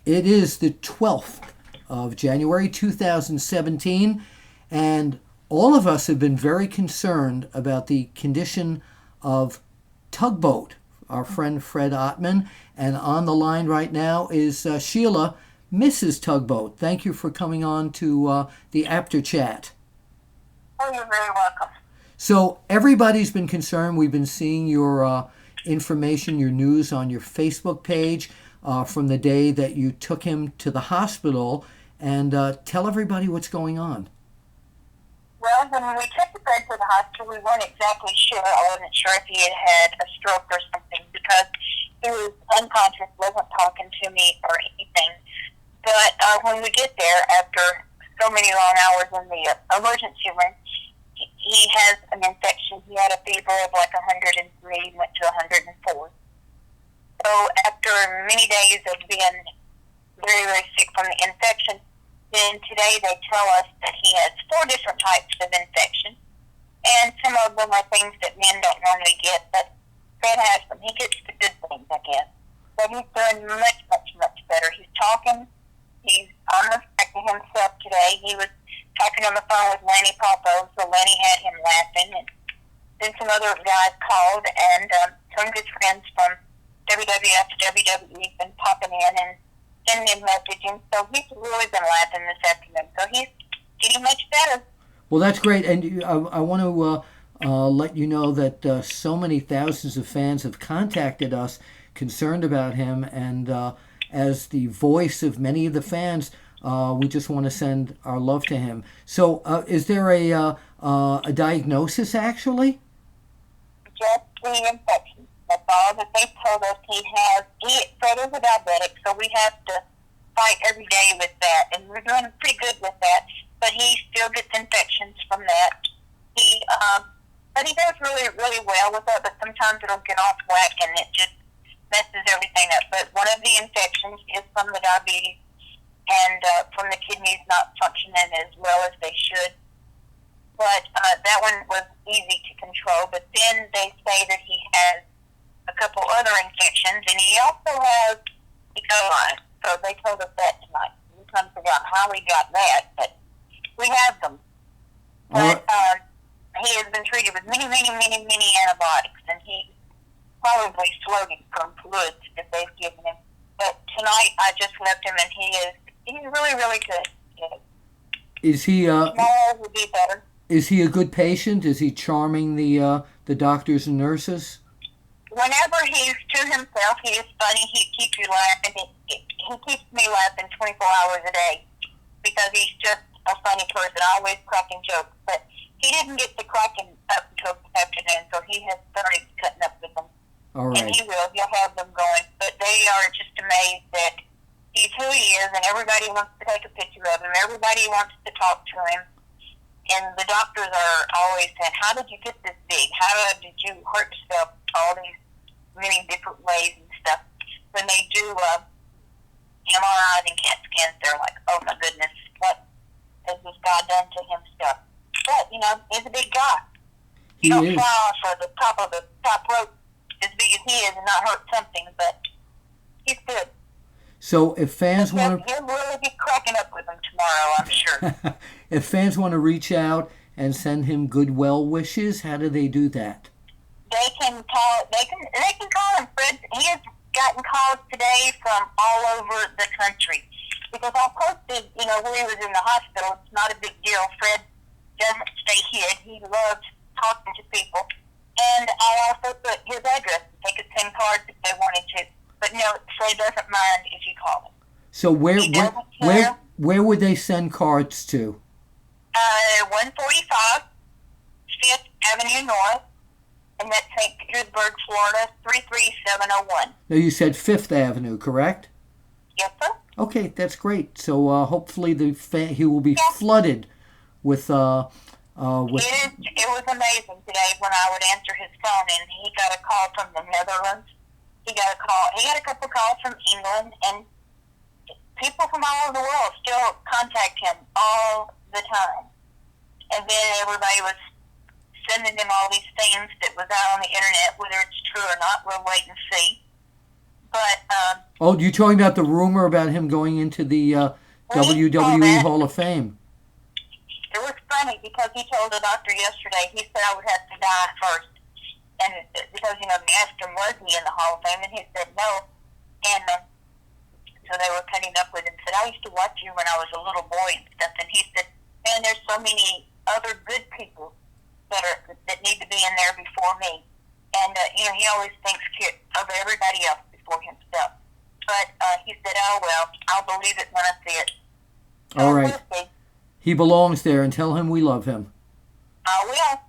It is the 12th of January 2017, and all of us have been very concerned about the condition of Tugboat, our friend Fred Ottman. And on the line right now is Sheila, Mrs. Tugboat. Thank you for coming on to the Apter Chat. Oh, you're very welcome. So everybody's been concerned. We've been seeing your information, your news on your Facebook page from the day that you took him to the hospital. And tell everybody what's going on. Well, when we took the bed to the hospital, we weren't exactly sure. I wasn't sure if he had had a stroke or something because he was unconscious, wasn't talking to me or anything. But when we get there, after so many long hours in the emergency room, he has an infection. He had a fever of like 103, went to 104. So after many days of being very, very sick from the infection, then today they tell us that he has 4 different types of infection. And some of them are things that men don't normally get, but Fred has them. He gets the good things, I guess. But he's doing much, much, much better. He's talking. He's almost back to himself today. He was talking on the phone with Lanny Popo, so Lanny had him laughing. And then some other guys called, and some good friends from WWF to WWE been popping in and sending him messages. So he's really been laughing this afternoon. So he's getting much better. Well, that's great. And I want to let you know that so many thousands of fans have contacted us concerned about him. And as the voice of many of the fans, we just want to send our love to him. So is there a diagnosis, actually? Just the infection. That's all that they told us he has. Fred is a diabetic, so we have to fight every day with that. And we're doing pretty good with that. But he still gets infections from that. But he does really, really well with it, but sometimes it'll get off whack and it just messes everything up. But one of the infections is from the diabetes and from the kidneys not functioning as well as they should. But that one was easy to control. But then they say that he has a couple other infections, and he also has E. coli. So they told us that tonight. We kind of forgot how we got that, but we have them. But he has been treated with many, many, many, many antibiotics, and he's probably floating from fluids that they've given him. But tonight I just left him, and he's really, really good. Yeah. Is he tomorrow will be better. Is he a good patient? Is he charming the doctors and nurses? Whenever he's to himself, he is funny. He keeps you laughing. He keeps me laughing 24 hours a day because he's just a funny person, always cracking jokes. But he didn't get to cracking up until this afternoon, so he has started cutting up with them. All right. And he will. He'll have them going. But they are just amazed that he's who he is, and everybody wants to take a picture of him. Everybody wants to talk to him. And the doctors are always saying, how did you get this big? How did you hurt yourself all these many different ways and stuff? When they do MRIs and CAT scans, they're like, oh my goodness, what has this guy done to him stuff? But, he's a big guy. You don't fly off of the top rope as big as he is and not hurt something, but he's good. So if fans want to... You'll really be cracking up with him tomorrow, I'm sure. If fans want to reach out and send him good well wishes, how do they do that? They can call him. Fred, he has gotten calls today from all over the country. Because I posted, where he was in the hospital. It's not a big deal. Fred doesn't stay hid. He loves talking to people. And I also put his address. They could send cards if they wanted to. But no, Fred doesn't mind if you call him. So where would they send cards to? 145 5th Avenue North, and that's St. Petersburg, Florida, 33701. Now you said 5th Avenue, correct? Yes, sir. Okay, that's great. So hopefully he will be flooded with. It was amazing today when I would answer his phone, and he got a call from the Netherlands. He got a couple calls from England, and people from all over the world still contact him all the time. And then everybody was sending him all these things that was out on the internet, whether it's true or not, we'll wait and see. But Oh, you talking about the rumor about him going into the WWE Hall of Fame? it was funny because he told the doctor yesterday, he said I would have to die first. And because, they asked him, was he in the Hall of Fame? And he said no. And so they were cutting up with him. Said, I used to watch you when I was a little boy and stuff. And he said, man, there's so many other good people that need to be in there before me. And, he always thinks of everybody else before himself. But he said, oh, well, I'll believe it when I see it. So All right. He belongs there, and tell him we love him. I will.